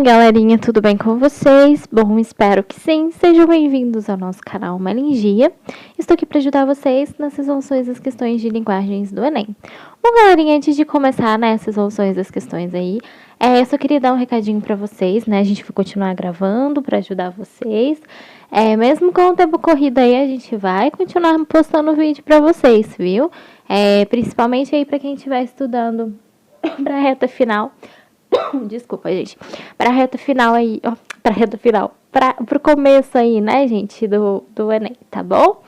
Fala galerinha, tudo bem com vocês? Bom, espero que sim. Sejam bem-vindos ao nosso canal Melingia. Estou aqui para ajudar vocês nas resoluções das questões de linguagens do Enem. Bom, galerinha, antes de começar nessas resoluções das questões aí, eu só queria dar um recadinho para vocês, né? A gente vai continuar gravando para ajudar vocês. Mesmo com o tempo corrido aí, a gente vai continuar postando vídeo para vocês, viu? Principalmente aí para quem estiver estudando para a reta final. Desculpa, gente. Pra reta final aí, ó. Pra reta final. Pro começo aí, né, gente, do Enem, tá bom?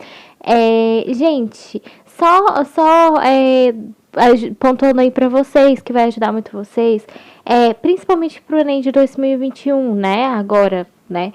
Gente, só pontuando aí pra vocês, que vai ajudar muito vocês, principalmente pro Enem de 2021, né, agora, né?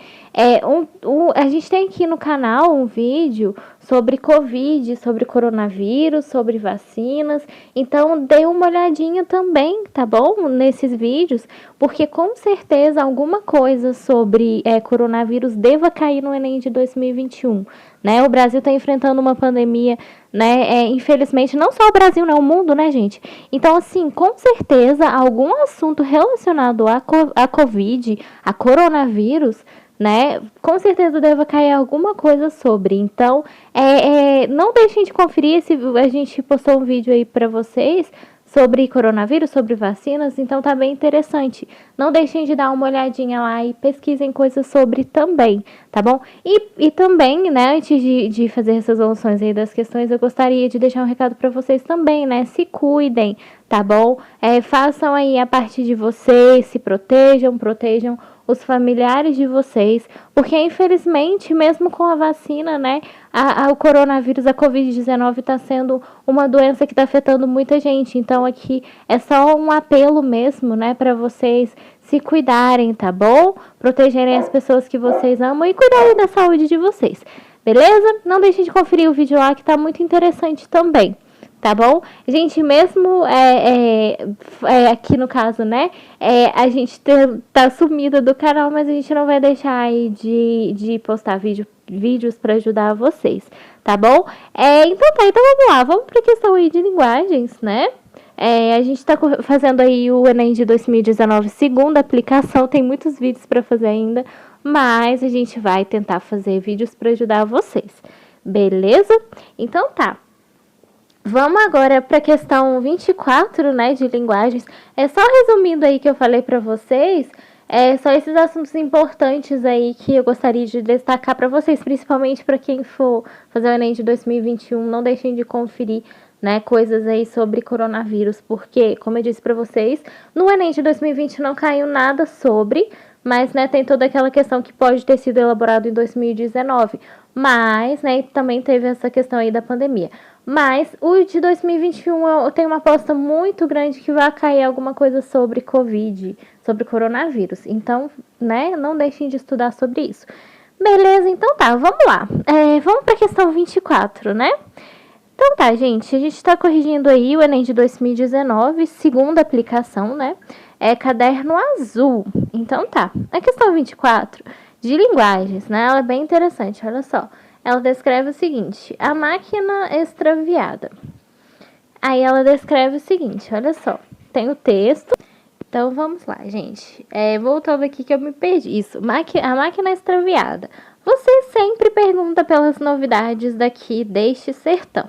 A gente tem aqui no canal um vídeo sobre Covid, sobre coronavírus, sobre vacinas. Então, dê uma olhadinha também, tá bom? Nesses vídeos, porque com certeza alguma coisa sobre coronavírus deva cair no Enem de 2021, né? O Brasil está enfrentando uma pandemia, né? Infelizmente, não só o Brasil, né? O mundo, né, gente? Então, assim, com certeza, algum assunto relacionado a Covid, a coronavírus, né? Com certeza deve cair alguma coisa sobre. Então, não deixem de conferir. A gente postou um vídeo aí para vocês sobre coronavírus, sobre vacinas, então tá bem interessante. Não deixem de dar uma olhadinha lá e pesquisem coisas sobre também, tá bom? E também, né, antes de fazer essas resoluções aí das questões, eu gostaria de deixar um recado para vocês também, né? Se cuidem, tá bom? Façam aí a parte de vocês, se protejam os familiares de vocês, porque infelizmente, mesmo com a vacina, né, o coronavírus, a Covid-19 está sendo uma doença que está afetando muita gente. Então aqui é só um apelo mesmo, né, para vocês se cuidarem, tá bom? Protegerem as pessoas que vocês amam e cuidarem da saúde de vocês, beleza? Não deixem de conferir o vídeo lá que tá muito interessante também. Tá bom? Gente, mesmo aqui no caso, né? A gente tá sumida do canal, mas a gente não vai deixar aí de postar vídeos para ajudar vocês, tá bom? Então vamos lá, vamos para a questão aí de linguagens, né? A gente tá fazendo aí o Enem de 2019, segunda aplicação, tem muitos vídeos para fazer ainda, mas a gente vai tentar fazer vídeos para ajudar vocês, beleza? Então tá. Vamos agora para a questão 24, né, de linguagens. Só resumindo aí que eu falei para vocês, só esses assuntos importantes aí que eu gostaria de destacar para vocês, principalmente para quem for fazer o Enem de 2021, não deixem de conferir, né, coisas aí sobre coronavírus, porque, como eu disse para vocês, no Enem de 2020 não caiu nada sobre, mas, né, tem toda aquela questão que pode ter sido elaborado em 2019, mas, né, também teve essa questão aí da pandemia. Mas o de 2021 eu tenho uma aposta muito grande que vai cair alguma coisa sobre Covid, sobre coronavírus. Então, né, não deixem de estudar sobre isso. Beleza, então tá, vamos lá. Vamos para a questão 24, né? Então tá, gente, a gente está corrigindo aí o Enem de 2019, segunda aplicação, né? Caderno azul. Então tá, a questão 24 de linguagens, né? Ela é bem interessante, olha só. Ela descreve o seguinte, a máquina extraviada. Aí ela descreve o seguinte, olha só, tem o texto. Então vamos lá, gente. Voltando aqui que eu me perdi. Isso, a máquina extraviada. Você sempre pergunta pelas novidades daqui deste sertão.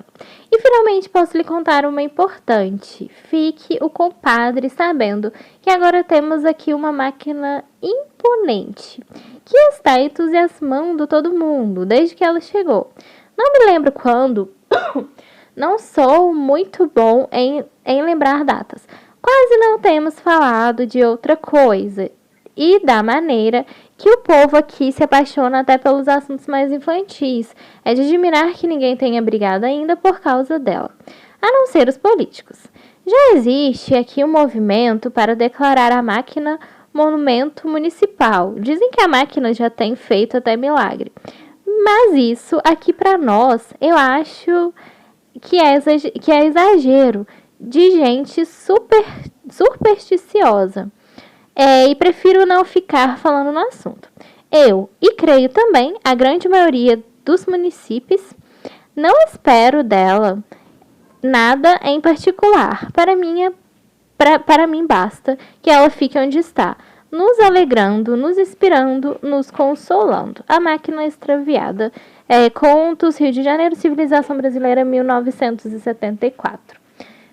E finalmente posso lhe contar uma importante. Fique o compadre sabendo que agora temos aqui uma máquina imponente, que está entusiasmando todo mundo desde que ela chegou. Não me lembro quando, não sou muito bom em lembrar datas. Quase não temos falado de outra coisa e da maneira que o povo aqui se apaixona até pelos assuntos mais infantis. É de admirar que ninguém tenha brigado ainda por causa dela, a não ser os políticos. Já existe aqui um movimento para declarar a máquina monumento municipal. Dizem que a máquina já tem feito até milagre. Mas isso aqui para nós, eu acho que é exagero de gente supersticiosa. E prefiro não ficar falando no assunto. Eu, e creio também, a grande maioria dos municípios, não espero dela nada em particular. Para mim basta que ela fique onde está. nos alegrando, nos inspirando, nos consolando. A Máquina Extraviada, Contos, Rio de Janeiro, Civilização Brasileira, 1974.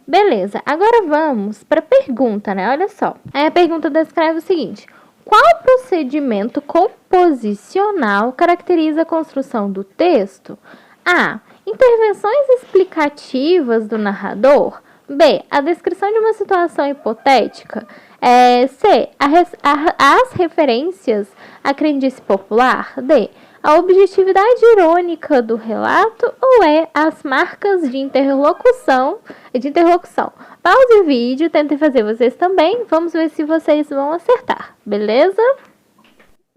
Beleza, agora vamos para a pergunta, né? Olha só. Aí a pergunta descreve o seguinte: qual procedimento composicional caracteriza a construção do texto? A. Intervenções explicativas do narrador. B. A descrição de uma situação hipotética. C. As referências à crendice popular. D. A objetividade irônica do relato. Ou E. As marcas de interlocução. Pause o vídeo, tentem fazer vocês também. Vamos ver se vocês vão acertar, beleza?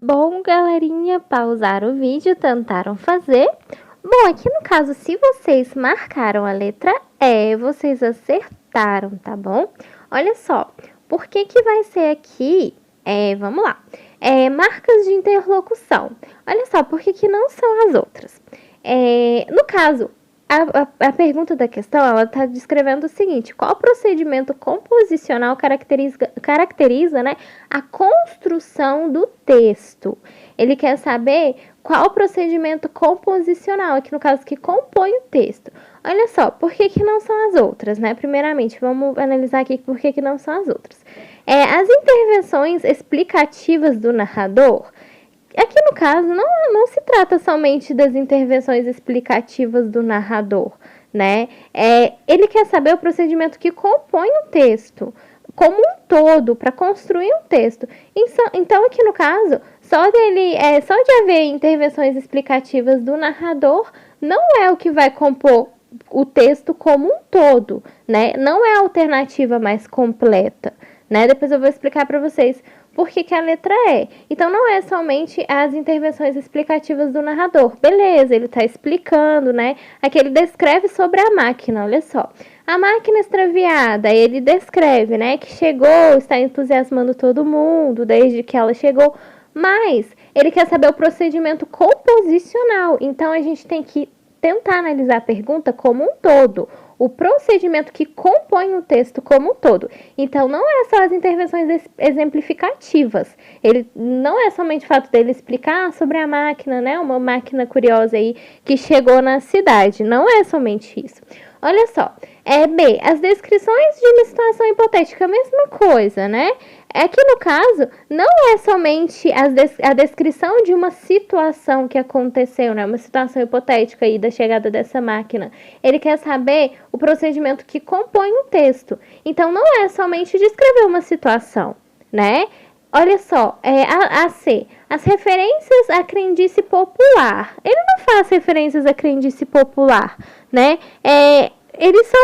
Bom, galerinha, pausaram o vídeo, tentaram fazer. Bom, aqui no caso, se vocês marcaram a letra E, vocês acertaram, tá bom? Olha só, por que vai ser aqui? Vamos lá. Marcas de interlocução. Olha só, por que não são as outras? No caso, a pergunta da questão, ela está descrevendo o seguinte: qual procedimento composicional caracteriza, né, a construção do texto? Ele quer saber qual procedimento composicional, aqui no caso, que compõe o texto. Olha só, por que não são as outras, né? Primeiramente, vamos analisar aqui por que não são as outras. As intervenções explicativas do narrador. Aqui no caso, não se trata somente das intervenções explicativas do narrador, né? Ele quer saber o procedimento que compõe o texto, como um todo, para construir um texto. Então, aqui no caso, só de haver intervenções explicativas do narrador, não é o que vai compor o texto como um todo, né? Não é a alternativa mais completa, né? Depois eu vou explicar para vocês por que a letra E. Então, não é somente as intervenções explicativas do narrador. Beleza, ele está explicando, né? Aqui ele descreve sobre a máquina, olha só. A máquina extraviada, ele descreve, né, que chegou, está entusiasmando todo mundo desde que ela chegou, mas ele quer saber o procedimento composicional. Então, a gente tem que tentar analisar a pergunta como um todo, o procedimento que compõe o texto como um todo. Então, não é só as intervenções exemplificativas. Ele não é somente o fato dele explicar sobre a máquina, né? Uma máquina curiosa aí que chegou na cidade. Não é somente isso. Olha só. B. As descrições de uma situação hipotética, a mesma coisa, né? Aqui no caso, não é somente a descrição de uma situação que aconteceu, né? Uma situação hipotética aí da chegada dessa máquina. Ele quer saber o procedimento que compõe o texto. Então, não é somente descrever uma situação, né? Olha só, a C. As referências à crendice popular. Ele não faz referências à crendice popular, né? Ele só,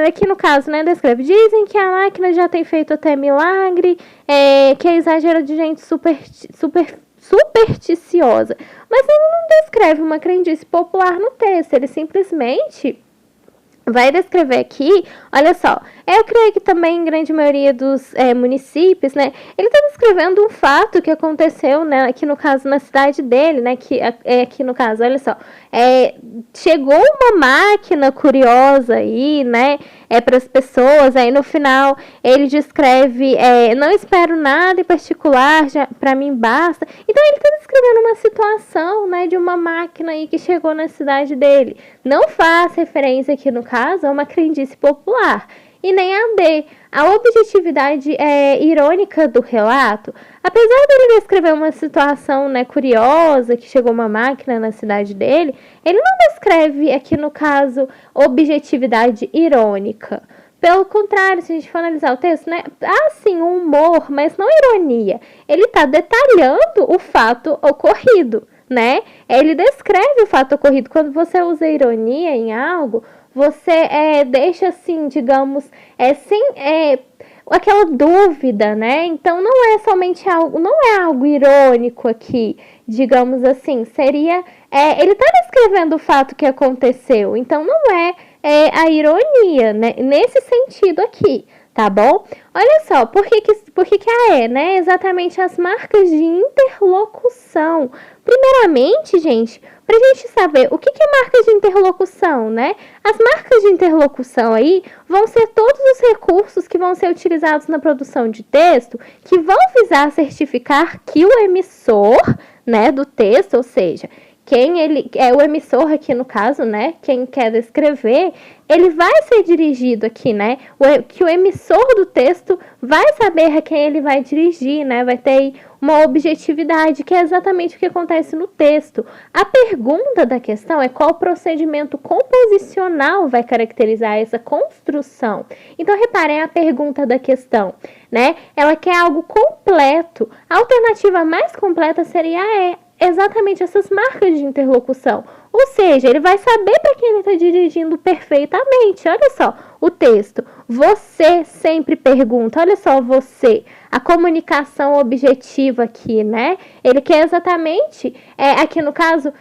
aqui no caso, né, descreve: dizem que a máquina já tem feito até milagre, que é exagero de gente supersticiosa. Mas ele não descreve uma crendice popular no texto, ele simplesmente vai descrever aqui, olha só, eu creio que também em grande maioria dos municípios, né, ele está descrevendo um fato que aconteceu, né, aqui no caso na cidade dele, né, que aqui no caso, olha só, chegou uma máquina curiosa aí, né, para as pessoas, aí no final ele descreve, não espero nada em particular, para mim basta. Então ele está descrevendo uma situação, né, de uma máquina aí que chegou na cidade dele. Não faz referência aqui no caso a uma crendice popular. E nem a D, a objetividade irônica do relato. Apesar dele descrever uma situação, né, curiosa, que chegou uma máquina na cidade dele, ele não descreve aqui no caso objetividade irônica. Pelo contrário, se a gente for analisar o texto, né, há sim um humor, mas não ironia. Ele está detalhando o fato ocorrido, né? Ele descreve o fato ocorrido. Quando você usa ironia em algo, você deixa assim, digamos, sem aquela dúvida, né? Então não é somente algo, não é algo irônico aqui, digamos assim, seria, ele está descrevendo o fato que aconteceu, então não é a ironia, né? Nesse sentido aqui, tá bom? Olha só, por que a E, né? Exatamente as marcas de interlocução. Primeiramente, gente, para a gente saber o que é marca de interlocução, né? As marcas de interlocução aí vão ser todos os recursos que vão ser utilizados na produção de texto que vão visar certificar que o emissor, né, do texto, ou seja, quem ele é o emissor aqui no caso, né? Quem quer descrever, ele vai ser dirigido aqui, né? Que o emissor do texto vai saber a quem ele vai dirigir, né? Vai ter uma objetividade, que é exatamente o que acontece no texto. A pergunta da questão é qual procedimento composicional vai caracterizar essa construção. Então, reparem a pergunta da questão, né? Ela quer algo completo. A alternativa mais completa seria exatamente essas marcas de interlocução. Ou seja, ele vai saber para quem ele está dirigindo perfeitamente. Olha só, o texto. Você sempre pergunta. Olha só, você. A comunicação objetiva aqui, né? Ele quer exatamente, aqui no caso,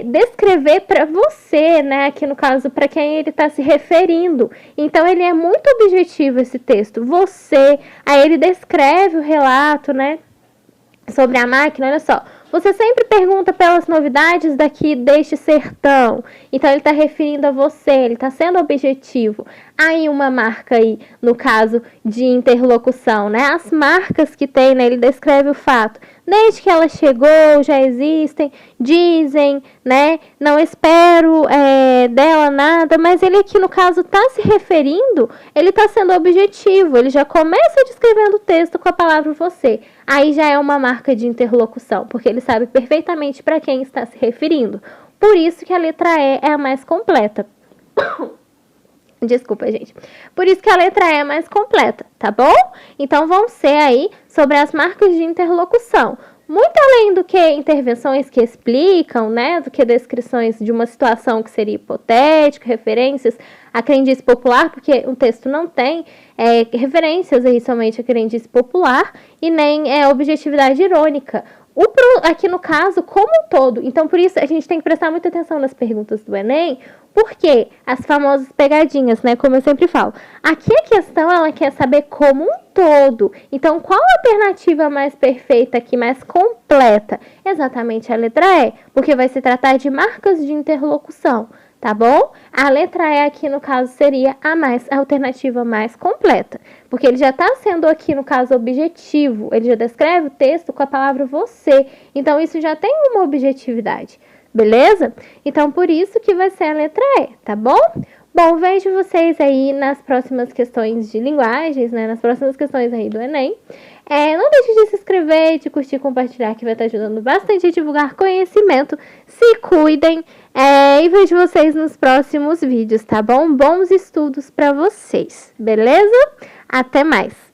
descrever para você, né? Aqui no caso, para quem ele está se referindo. Então, ele é muito objetivo, esse texto. Você. Aí ele descreve o relato, né? Sobre a máquina, olha só. Você sempre pergunta pelas novidades daqui deste sertão. Então, ele está referindo a você, ele está sendo objetivo. Aí, uma marca aí, no caso de interlocução, né? As marcas que tem, né? Ele descreve o fato. Desde que ela chegou, já existem, dizem, né? Não espero dela nada, mas ele aqui, no caso, está se referindo, ele está sendo objetivo. Ele já começa descrevendo o texto com a palavra você. Aí já é uma marca de interlocução, porque ele sabe perfeitamente para quem está se referindo. Por isso que a letra E é a mais completa. Desculpa, gente. Por isso que a letra E é mais completa, tá bom? Então, vão ser aí sobre as marcas de interlocução. Muito além do que intervenções que explicam, né, do que descrições de uma situação que seria hipotética, referências à crendice popular, porque o texto não tem referências aí somente à crendice popular e nem objetividade irônica. Aqui no caso, como um todo. Então, por isso, a gente tem que prestar muita atenção nas perguntas do Enem, porque as famosas pegadinhas, né? Como eu sempre falo. Aqui a questão, ela quer saber como um todo. Então, qual a alternativa mais perfeita aqui, mais completa? Exatamente a letra E, porque vai se tratar de marcas de interlocução, tá bom? A letra E aqui, no caso, seria a alternativa mais completa, porque ele já está sendo aqui, no caso, objetivo. Ele já descreve o texto com a palavra você. Então, isso já tem uma objetividade. Beleza? Então, por isso que vai ser a letra E, tá bom? Bom, vejo vocês aí nas próximas questões de linguagens, né? Nas próximas questões aí do Enem. Não deixe de se inscrever, de curtir e compartilhar, que vai estar ajudando bastante a divulgar conhecimento. Se cuidem e vejo vocês nos próximos vídeos, tá bom? Bons estudos para vocês, beleza? Até mais!